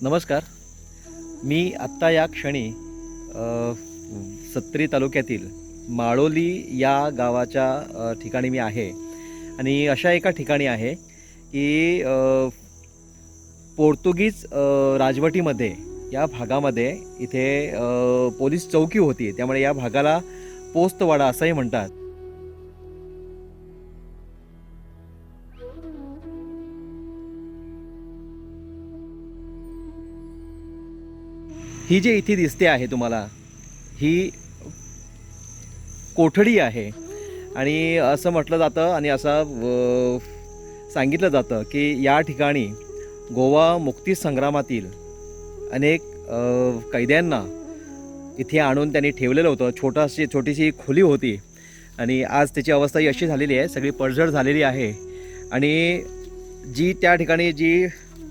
नमस्कार. मी आत्ता या क्षणी सत्तरी तालुक्यातील माळोली या गावाच्या ठिकाणी मी आहे आणि अशा एका ठिकाणी आहे की पोर्तुगीज राजवटीमध्ये या भागामध्ये इथे पोलीस चौकी होती. त्यामुळे या भागाला पोस्तवाडा असंही म्हणतात. ही जी इथे दिसते आहे तुम्हाला, ही कोठडी आहे आणि असं म्हटलं जातं आणि असं सांगितलं जातं की या ठिकाणी गोवा मुक्ती संग्रामातील अनेक कैद्यांना इथे आणून त्यांनी ठेवलेलं होतं. छोटीशी खोली होती आणि आज त्याची अवस्था ही अशी झालेली आहे, सगळी पडझड झालेली आहे. आणि जी त्या ठिकाणी जी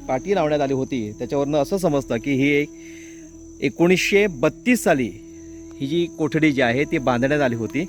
पाटी लावण्यात आली होती त्याच्यावरनं असं समजतं की ही 1932 साली ही जी कोठडी जी आहे ती बांधण्यात आली होती.